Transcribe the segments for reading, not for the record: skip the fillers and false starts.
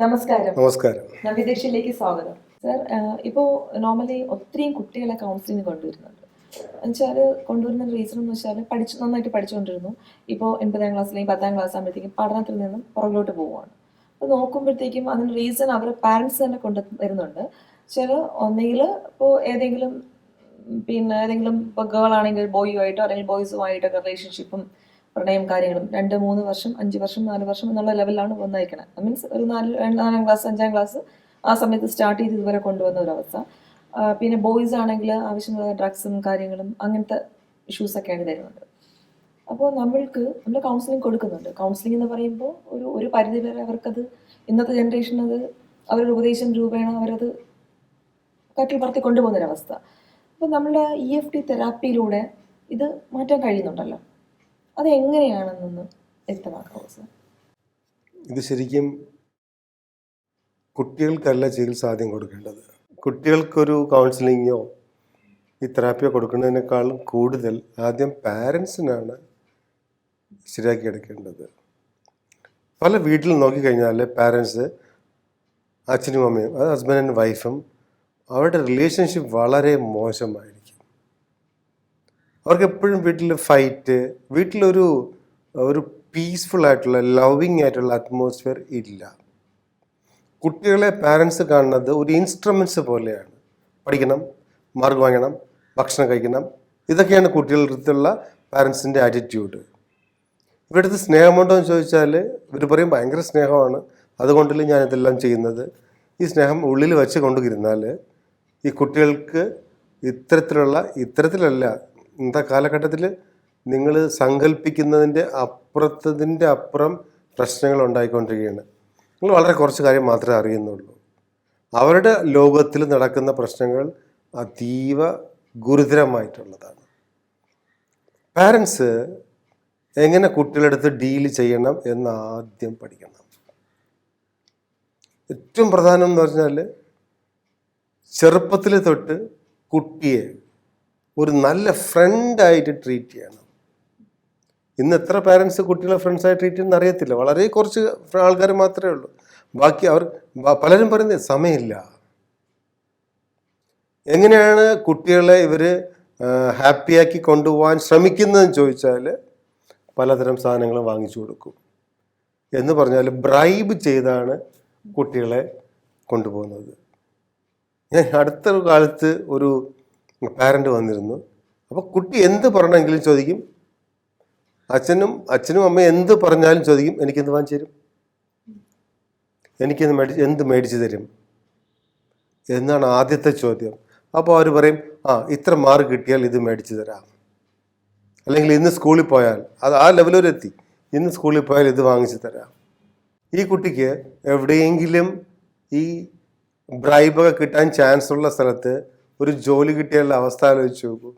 നമസ്കാരം. നമസ്കാരം. നവ്യദീക്ഷയിലേക്ക് സ്വാഗതം. സർ, ഇപ്പോൾ നോർമലി ഒത്തിരിയും കുട്ടികളെ കൗൺസിലിംഗ് കൊണ്ടുവരുന്നുണ്ട്. എന്നുവെച്ചാൽ കൊണ്ടുവരുന്ന റീസൺ എന്ന് വെച്ചാൽ നന്നായിട്ട് പഠിച്ചുകൊണ്ടിരുന്നു. ഇപ്പോൾ 80ാം ക്ലാസ് അല്ലെങ്കിൽ 10ാം ക്ലാസ് ആകുമ്പോഴത്തേക്കും പഠനത്തിൽ നിന്നും പുറകിലോട്ട് പോവുകയാണ്. അപ്പോൾ നോക്കുമ്പോഴത്തേക്കും അതിന് റീസൺ അവർ പാരൻസ് തന്നെ കൊണ്ട് വരുന്നുണ്ട്. ചില ഒന്നുകിൽ ഇപ്പോൾ ഏതെങ്കിലും ഇപ്പോൾ ഗേൾ ആണെങ്കിൽ ബോയുമായിട്ടോ അല്ലെങ്കിൽ ബോയ്സുമായിട്ടൊക്കെ റിലേഷൻഷിപ്പും പ്രണയം കാര്യങ്ങളും 2-3 വർഷം 5 വർഷം 4 വർഷം എന്നുള്ള ലെവലിലാണ് വന്നയക്കണത്. മീൻസ് ഒരു 4ാം ക്ലാസ് 5ാം ക്ലാസ് ആ സമയത്ത് സ്റ്റാർട്ട് ചെയ്ത് ഇതുവരെ കൊണ്ടുവന്ന ഒരവസ്ഥ. പിന്നെ ബോയ്സ് ആണെങ്കിൽ ആവശ്യമുള്ള ഡ്രഗ്സും കാര്യങ്ങളും അങ്ങനത്തെ ഇഷ്യൂസൊക്കെയാണ് തരുന്നത്. അപ്പോൾ നമ്മൾ കൗൺസിലിംഗ് കൊടുക്കുന്നുണ്ട്. കൗൺസിലിംഗ് എന്ന് പറയുമ്പോൾ ഒരു പരിധി വരെ അവർക്കത് ഇന്നത്തെ ജനറേഷൻ അത് അവരുടെ ഉപദേശം രൂപേണ അവരത് കാറ്റിൽ പറത്തി കൊണ്ടുപോകുന്നൊരവസ്ഥ. അപ്പോൾ നമ്മളുടെ EFT തെറാപ്പിയിലൂടെ ഇത് മാറ്റാൻ കഴിയുന്നുണ്ടല്ലോ. അത് എങ്ങനെയാണെന്നൊന്ന് വ്യക്തമാക്കാമോ സർ? ഇത് ശരിക്കും കുട്ടികൾക്കല്ല ചികിത്സ ആദ്യം കൊടുക്കേണ്ടത്. കുട്ടികൾക്കൊരു കൗൺസിലിങ്ങോ ഈ തെറാപ്പിയോ കൊടുക്കുന്നതിനേക്കാളും കൂടുതൽ ആദ്യം പാരൻസിനാണ് ശരിയാക്കി എടുക്കേണ്ടത്. പല വീട്ടിൽ നോക്കിക്കഴിഞ്ഞാൽ പാരൻസ് അച്ഛനും അമ്മയും, അത് ഹസ്ബൻഡ് ആൻഡ് വൈഫും, അവരുടെ റിലേഷൻഷിപ്പ് വളരെ മോശമായിരിക്കും. അവർക്ക് എപ്പോഴും വീട്ടിൽ ഫൈറ്റ്, വീട്ടിലൊരു പീസ്ഫുൾ ആയിട്ടുള്ള ലവിങ് ആയിട്ടുള്ള അറ്റ്മോസ്ഫിയർ ഇല്ല. കുട്ടികളെ പാരൻസ് കാണുന്നത് ഒരു ഇൻസ്ട്രുമെൻറ്റ്സ് പോലെയാണ്. പഠിക്കണം, മാർക്ക് വാങ്ങണം, ഭക്ഷണം കഴിക്കണം, ഇതൊക്കെയാണ് കുട്ടികളുടെ അടുത്തുള്ള പാരൻസിൻ്റെ ആറ്റിറ്റ്യൂഡ്. ഇവിടുത്തെ സ്നേഹമുണ്ടോ എന്ന് ചോദിച്ചാൽ ഇവർ പറയും ഭയങ്കര സ്നേഹമാണ്, അതുകൊണ്ടല്ലേ ഞാനിതെല്ലാം ചെയ്യുന്നത്. ഈ സ്നേഹം ഉള്ളിൽ വെച്ച് കൊണ്ടിരുന്നാൽ ഈ കുട്ടികൾക്ക് ഇത്തരത്തിലല്ല ഇന്നത്തെ കാലഘട്ടത്തിൽ നിങ്ങൾ സങ്കല്പിക്കുന്നതിൻ്റെ അപ്പുറം പ്രശ്നങ്ങൾ ഉണ്ടായിക്കൊണ്ടിരിക്കുകയാണ്. നിങ്ങൾ വളരെ കുറച്ച് കാര്യം മാത്രമേ അറിയുന്നുള്ളൂ. അവരുടെ ലോകത്തിൽ നടക്കുന്ന പ്രശ്നങ്ങൾ അതീവ ഗുരുതരമായിട്ടുള്ളതാണ്. പാരൻസ് എങ്ങനെ കുട്ടികളുടെ അടുത്ത് ഡീൽ ചെയ്യണം എന്ന് ആദ്യം പഠിക്കണം. ഏറ്റവും പ്രധാനം എന്ന് പറഞ്ഞാൽ ചെറുപ്പത്തിൽ തൊട്ട് കുട്ടിയെ ഒരു നല്ല ഫ്രണ്ടായിട്ട് ട്രീറ്റ് ചെയ്യണം. ഇന്ന് എത്ര പാരൻസ് കുട്ടികളെ ഫ്രണ്ട്സായി ട്രീറ്റ് ചെയ്യുന്ന അറിയത്തില്ല. വളരെ കുറച്ച് ആൾക്കാർ മാത്രമേ ഉള്ളൂ. ബാക്കി പലരും പറയുന്നത് സമയമില്ല. എങ്ങനെയാണ് കുട്ടികളെ ഇവർ ഹാപ്പിയാക്കി കൊണ്ടുപോകാൻ ശ്രമിക്കുന്നതെന്ന് ചോദിച്ചാൽ പലതരം സാധനങ്ങൾ വാങ്ങിച്ചു കൊടുക്കും. എന്ന് പറഞ്ഞാൽ ബ്രൈബ് ചെയ്താണ് കുട്ടികളെ കൊണ്ടുപോകുന്നത്. ഞാൻ അടുത്തൊരു കാലത്ത് ഒരു പാരൻ്റ് വന്നിരുന്നു. അപ്പോൾ കുട്ടി എന്ത് പറയണമെങ്കിലും ചോദിക്കും, അച്ഛനും അമ്മയും എന്ത് പറഞ്ഞാലും ചോദിക്കും, എനിക്കെന്ത് വാങ്ങിച്ചു തരും, എന്ത് മേടിച്ചു തരും എന്നാണ് ആദ്യത്തെ ചോദ്യം. അപ്പോൾ അവർ പറയും, ഇത്ര മാർക്ക് കിട്ടിയാൽ ഇത് മേടിച്ചു തരാം, അല്ലെങ്കിൽ ഇന്ന് സ്കൂളിൽ പോയാൽ, അത് ആ ലെവൽ വരെ എത്തി, ഇന്ന് സ്കൂളിൽ പോയാൽ ഇത് വാങ്ങിച്ചു തരാം. ഈ കുട്ടിക്ക് എവിടെയെങ്കിലും ഈ ബ്രൈബൊക്കെ കിട്ടാൻ ചാൻസ് ഉള്ള സ്ഥലത്ത് ഒരു ജോലി കിട്ടിയുള്ള അവസ്ഥ ആലോചിച്ച് നോക്കൂ.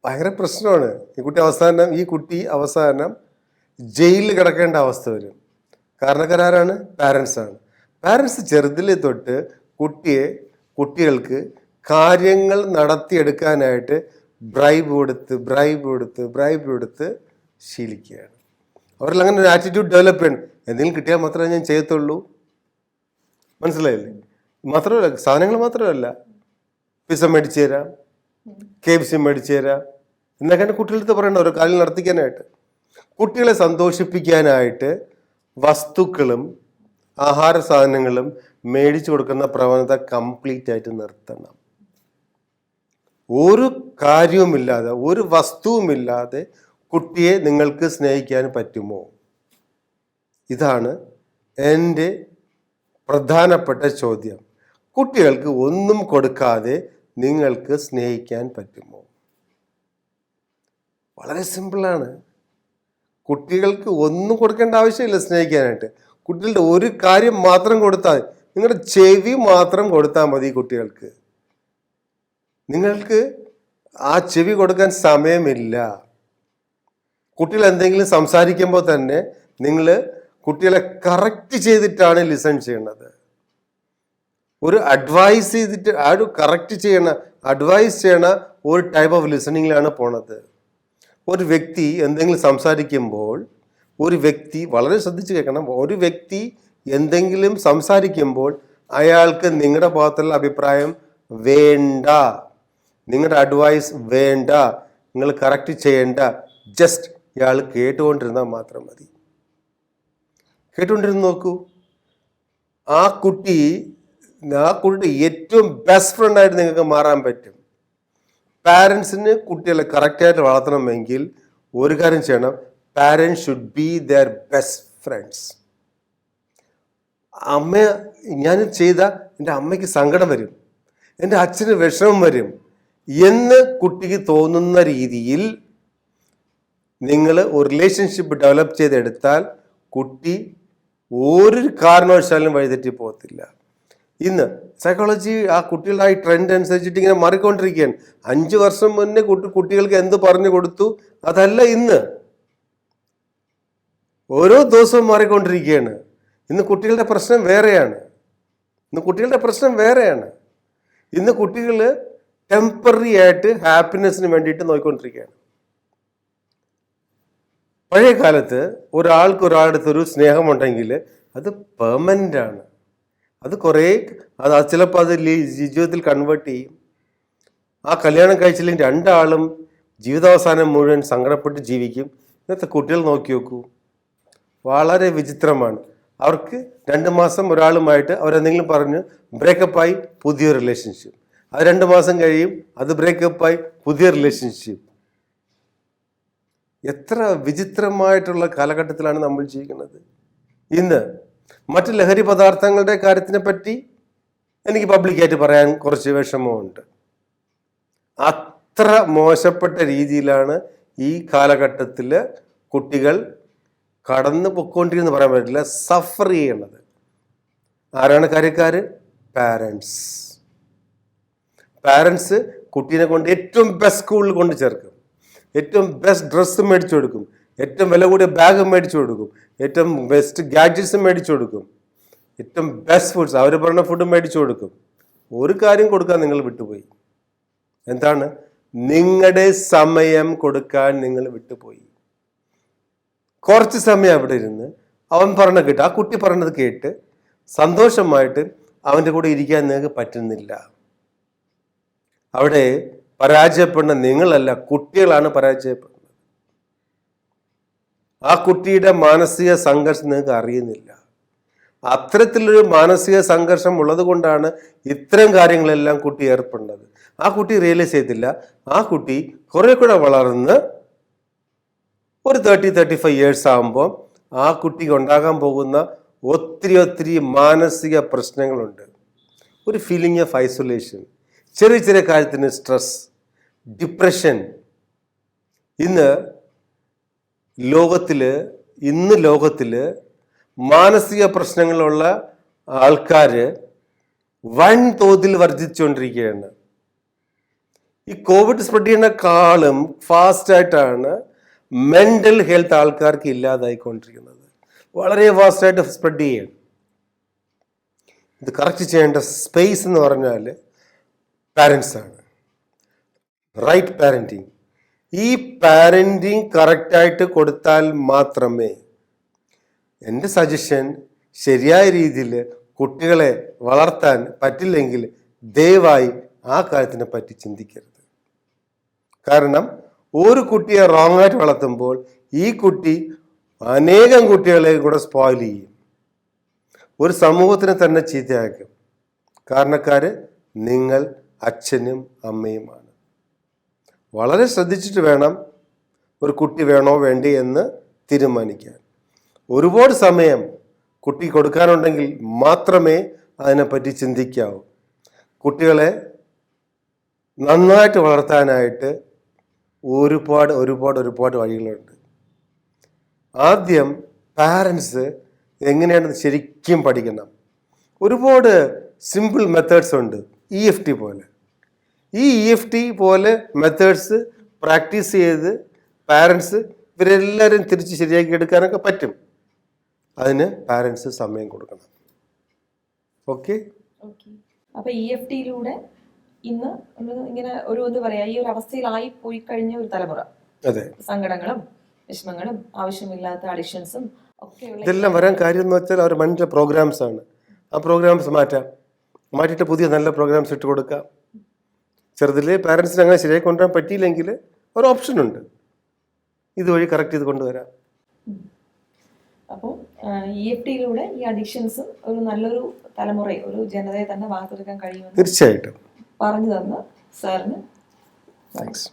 ഭയങ്കര പ്രശ്നമാണ്. ഈ കുട്ടി അവസാനം ജയിലിൽ കിടക്കേണ്ട അവസ്ഥ വരും. കാരണക്കാരാണ് പാരൻസാണ്. പാരൻസ് ചെറുതിലെ തൊട്ട് കുട്ടികൾക്ക് കാര്യങ്ങൾ നടത്തിയെടുക്കാനായിട്ട് ബ്രൈബ് കൊടുത്ത് ശീലിക്കുകയാണ്. അവരിൽ അങ്ങനെ ഒരു ആറ്റിറ്റ്യൂഡ് ഡെവലപ്പ് ചെയ്യണം. എന്തെങ്കിലും കിട്ടിയാൽ മാത്രമേ ഞാൻ ചെയ്യത്തുള്ളൂ, മനസ്സിലായില്ലേ? മാത്രമല്ല, സാധനങ്ങൾ മാത്രമല്ല, പിസ്സ മേടിച്ചു തരാം, KFC മേടിച്ചു തരാം എന്നൊക്കെയാണ് കുട്ടികളടുത്ത് പറയേണ്ട ഓരോ കാര്യം നടത്തിക്കാനായിട്ട്. കുട്ടികളെ സന്തോഷിപ്പിക്കാനായിട്ട് വസ്തുക്കളും ആഹാര സാധനങ്ങളും മേടിച്ചു കൊടുക്കുന്ന പ്രവണത കംപ്ലീറ്റ് ആയിട്ട് നിർത്തണം. ഒരു കാര്യവുമില്ലാതെ, ഒരു വസ്തുവുമില്ലാതെ കുട്ടിയെ നിങ്ങൾക്ക് സ്നേഹിക്കാൻ പറ്റുമോ? ഇതാണ് എൻ്റെ പ്രധാനപ്പെട്ട ചോദ്യം. കുട്ടികൾക്ക് ഒന്നും കൊടുക്കാതെ നിങ്ങൾക്ക് സ്നേഹിക്കാൻ പറ്റുമോ? വളരെ സിമ്പിളാണ്. കുട്ടികൾക്ക് ഒന്നും കൊടുക്കേണ്ട ആവശ്യമില്ല സ്നേഹിക്കാനായിട്ട്. കുട്ടികളുടെ ഒരു കാര്യം മാത്രം കൊടുത്താൽ, നിങ്ങളുടെ ചെവി മാത്രം കൊടുത്താൽ മതി കുട്ടികൾക്ക്. നിങ്ങൾക്ക് ആ ചെവി കൊടുക്കാൻ സമയമില്ല. കുട്ടികൾ എന്തെങ്കിലും സംസാരിക്കുമ്പോൾ തന്നെ നിങ്ങൾ കുട്ടികളെ കറക്റ്റ് ചെയ്തിട്ടാണ് ലിസൺ ചെയ്യേണ്ടത്. ഒരു അഡ്വൈസ് ചെയ്തിട്ട് അഡ്വൈസ് ചെയ്യണ ഒരു ടൈപ്പ് ഓഫ് ലിസണിങ്ങിലാണ് പോണത്. ഒരു വ്യക്തി എന്തെങ്കിലും സംസാരിക്കുമ്പോൾ ഒരു വ്യക്തി, വളരെ ശ്രദ്ധിച്ച് കേൾക്കണം, ഒരു വ്യക്തി എന്തെങ്കിലും സംസാരിക്കുമ്പോൾ അയാൾക്ക് നിങ്ങളുടെ ഭാഗത്തുള്ള അഭിപ്രായം വേണ്ട, നിങ്ങളുടെ അഡ്വൈസ് വേണ്ട, നിങ്ങൾ കറക്റ്റ് ചെയ്യേണ്ട, ജസ്റ്റ് ഇയാൾ കേട്ടുകൊണ്ടിരുന്നാൽ മാത്രം മതി. കേട്ടുകൊണ്ടിരുന്ന് നോക്കൂ, ആ കുട്ടി ഏറ്റവും ബെസ്റ്റ് ഫ്രണ്ടായിട്ട് നിങ്ങൾക്ക് മാറാൻ പറ്റും. പാരൻസിന് കുട്ടികളെ കറക്റ്റായിട്ട് വളർത്തണമെങ്കിൽ ഒരു കാര്യം ചെയ്യണം, parents should be there best friends. ഞാൻ ചെയ്ത എൻ്റെ അമ്മയ്ക്ക് സങ്കടം വരും, എൻ്റെ അച്ഛന് വിഷമം വരും എന്ന് കുട്ടിക്ക് തോന്നുന്ന രീതിയിൽ നിങ്ങൾ ഒരു റിലേഷൻഷിപ്പ് ഡെവലപ്പ് ചെയ്തെടുത്താൽ കുട്ടി ഒരു കാരണവശാലും വഴിതെറ്റി പോകത്തില്ല. ഇന്ന് സൈക്കോളജി ആ കുട്ടികളുടെ ഈ ട്രെൻഡ് അനുസരിച്ചിട്ട് ഇങ്ങനെ മാറിക്കൊണ്ടിരിക്കുകയാണ്. 5 വർഷം മുന്നേ കുട്ടികൾക്ക് എന്ത് പറഞ്ഞു കൊടുത്തു അതല്ല ഇന്ന്, ഓരോ ദിവസവും മാറിക്കൊണ്ടിരിക്കുകയാണ്. ഇന്ന് കുട്ടികളുടെ പ്രശ്നം വേറെയാണ്. ഇന്ന് കുട്ടികൾ ടെമ്പററി ആയിട്ട് ഹാപ്പിനെസ്സിന് വേണ്ടിയിട്ട് നോക്കിക്കൊണ്ടിരിക്കുകയാണ്. പഴയ കാലത്ത് ഒരാൾക്ക് ഒരാളുടെ അടുത്തൊരു സ്നേഹമുണ്ടെങ്കിൽ അത് പെർമനൻ്റ് ആണ്. അത് ചിലപ്പോൾ അത് ജീവിതത്തിൽ കൺവേർട്ട് ചെയ്യും. ആ കല്യാണം കഴിച്ചില്ലെങ്കിൽ 2 ആളും ജീവിതാവസാനം മുഴുവൻ സങ്കടപ്പെട്ട് ജീവിക്കും. ഇന്നത്തെ കുട്ടികൾ നോക്കി നോക്കൂ, വളരെ വിചിത്രമാണ്. അവർക്ക് 2 മാസം ഒരാളുമായിട്ട് അവരെന്തെങ്കിലും പറഞ്ഞ് ബ്രേക്കപ്പായി പുതിയൊരു റിലേഷൻഷിപ്പ്, അത് 2 മാസം കഴിയും, അത് ബ്രേക്കപ്പായി പുതിയ റിലേഷൻഷിപ്പ്. എത്ര വിചിത്രമായിട്ടുള്ള കാലഘട്ടത്തിലാണ് നമ്മൾ ജീവിക്കുന്നത്. ഇന്ന് മറ്റ് ലഹരി പദാർത്ഥങ്ങളുടെ കാര്യത്തിനെ പറ്റി എനിക്ക് പബ്ലിക്കായിട്ട് പറയാൻ കുറച്ച് വിഷമമുണ്ട്. അത്ര മോശപ്പെട്ട രീതിയിലാണ് ഈ കാലഘട്ടത്തിൽ കുട്ടികൾ കടന്നു പൊയ്ക്കൊണ്ടിരിക്കുന്നു പറയാൻ പറ്റില്ല, സഫർ ചെയ്യണത്. ആരാണ് കാര്യക്കാർ? പാരൻസ് കുട്ടീനെ കൊണ്ട് ഏറ്റവും ബെസ്റ്റ് സ്കൂളിൽ കൊണ്ട് ചേർക്കും, ഏറ്റവും ബെസ്റ്റ് ഡ്രസ്സ് മേടിച്ചു കൊടുക്കും, ഏറ്റവും വില കൂടിയ ബാഗ് മേടിച്ചു കൊടുക്കും, ഏറ്റവും ബെസ്റ്റ് ഗാഡ്ജറ്റ്സ് മേടിച്ചു കൊടുക്കും, ഏറ്റവും ബെസ്റ്റ് ഫുഡ്സ്, അവർ പറഞ്ഞ ഫുഡ് മേടിച്ചു കൊടുക്കും. ഒരു കാര്യം കൊടുക്കാൻ നിങ്ങൾ വിട്ടുപോയി. എന്താണ്? നിങ്ങളുടെ സമയം കൊടുക്കാൻ നിങ്ങൾ വിട്ടുപോയി. കുറച്ച് സമയം അവിടെ ഇരുന്ന് അവൻ പറഞ്ഞ കേട്ട്, ആ കുട്ടി പറഞ്ഞത് കേട്ട് സന്തോഷമായിട്ട് അവൻ്റെ കൂടെ ഇരിക്കാൻ നിങ്ങൾക്ക് പറ്റുന്നില്ല. അവിടെ പരാജയപ്പെടുന്ന നിങ്ങളല്ല, കുട്ടികളാണ് പരാജയപ്പെടുന്നത്. ആ കുട്ടിയുടെ മാനസിക സംഘർഷം നിങ്ങൾക്ക് അറിയുന്നില്ല. അത്തരത്തിലൊരു മാനസിക സംഘർഷം ഉള്ളത് കൊണ്ടാണ് ഇത്തരം കാര്യങ്ങളെല്ലാം കുട്ടി ഏർപ്പെടുന്നത്. ആ കുട്ടി റിയലൈസ് ചെയ്തില്ല. ആ കുട്ടി കുറെ കൂടെ വളർന്ന് ഒരു 30-35 ഇയേഴ്സ് ആകുമ്പോൾ ആ കുട്ടിക്ക് ഉണ്ടാകാൻ പോകുന്ന ഒത്തിരി മാനസിക പ്രശ്നങ്ങളുണ്ട്. ഒരു ഫീലിംഗ് ഓഫ് ഐസൊലേഷൻ, ചെറിയ കാര്യത്തിന് സ്ട്രെസ്, ഡിപ്രഷൻ. ഇന്ന് ലോകത്തിൽ മാനസിക പ്രശ്നങ്ങളുള്ള ആൾക്കാർ വൻതോതിൽ വർദ്ധിച്ചുകൊണ്ടിരിക്കുകയാണ്. ഈ കോവിഡ് സ്പ്രെഡ് ചെയ്യുന്നതിനേക്കാളും ഫാസ്റ്റായിട്ടാണ് മെൻ്റൽ ഹെൽത്ത് ആൾക്കാർക്ക് ഇല്ലാതായിക്കൊണ്ടിരിക്കുന്നത്. വളരെ ഫാസ്റ്റായിട്ട് സ്പ്രെഡ് ചെയ്യണം. ഇത് കറക്റ്റ് ചെയ്യേണ്ട സ്പേസ് എന്ന് പറഞ്ഞാൽ പാരൻസാണ്. Right parenting. ഈ പാരൻറ്റിങ് കറക്റ്റായിട്ട് കൊടുത്താൽ മാത്രമേ, എൻ്റെ സജഷൻ, ശരിയായ രീതിയിൽ കുട്ടികളെ വളർത്താൻ പറ്റില്ലെങ്കിൽ ദയവായി ആ കാര്യത്തിനെ പറ്റി ചിന്തിക്കരുത്. കാരണം ഒരു കുട്ടിയെ റോങ് ആയിട്ട് വളർത്തുമ്പോൾ ഈ കുട്ടി അനേകം കുട്ടികളെ കൂടെ സ്പോയിൽ ചെയ്യും, ഒരു സമൂഹത്തിനെ തന്നെ ചീത്തയാക്കും. കാരണക്കാർ നിങ്ങൾ അച്ഛനും അമ്മയുമാണ്. വളരെ ശ്രദ്ധിച്ചിട്ട് വേണം ഒരു കുട്ടി വേണോ വേണ്ടേ എന്ന് തീരുമാനിക്കാൻ. ഒരുപാട് സമയം കുട്ടി കൊടുക്കാനുണ്ടെങ്കിൽ മാത്രമേ അതിനെപ്പറ്റി ചിന്തിക്കാവൂ. കുട്ടികളെ നന്നായിട്ട് വളർത്താനായിട്ട് ഒരുപാട് വഴികളുണ്ട്. ആദ്യം പാരൻസ് എങ്ങനെയാണെന്ന് ശരിക്കും പഠിക്കണം. ഒരുപാട് സിമ്പിൾ മെത്തേഡ്സ് ഉണ്ട്. EFT പോലെ. ഈ EFT പോലെ മെത്തേഡ്സ് പ്രാക്ടീസ് ചെയ്ത് പാരൻസ് ഇവരെല്ലാവരും തിരിച്ച് ശരിയാക്കി എടുക്കാനൊക്കെ പറ്റും. അതിന് പാരൻസ് സമയം കൊടുക്കണം. ഓക്കെ. അപ്പൊ EFTയിലൂടെ ഇന്ന് ഇങ്ങനെ എന്താ പറയാ, ഈ ഒരു അവസ്ഥയിലായി പോയി കഴിഞ്ഞ ഒരു തലമുറ, അതെ, സങ്കടങ്ങളും വിഷമങ്ങളും ആവശ്യമില്ലാത്ത അഡിക്ഷൻസും ഒക്കെയുള്ള ഇതെല്ലാം വരാൻ കാര്യം എന്ന് വെച്ചാൽ അവർ മൈൻഡിലെ പ്രോഗ്രാംസ് ആണ്. ആ പ്രോഗ്രാംസ് മാറ്റിയിട്ട് പുതിയ നല്ല പ്രോഗ്രാംസ് ഇട്ട് കൊടുക്കാം. ചെറുതിലെ പാരൻസിന് അങ്ങനെ ശരിയായി കൊണ്ടുവരാൻ പറ്റിയില്ലെങ്കിൽ ഒരു ഓപ്ഷൻ ഉണ്ട്, ഇതുവഴി കറക്റ്റ് ചെയ്ത് കൊണ്ടുവരാം. അപ്പോൾ EFTയിലൂടെ ഈ അഡിക്ഷൻസ് ഒരു നല്ലൊരു തലമുറയെ, ഒരു ജനതയെ തന്നെ വാർത്തെടുക്കാൻ കഴിയുമെന്ന് തീർച്ചയായിട്ടും. പറഞ്ഞു തന്ന സാറിന് താങ്ക്സ്.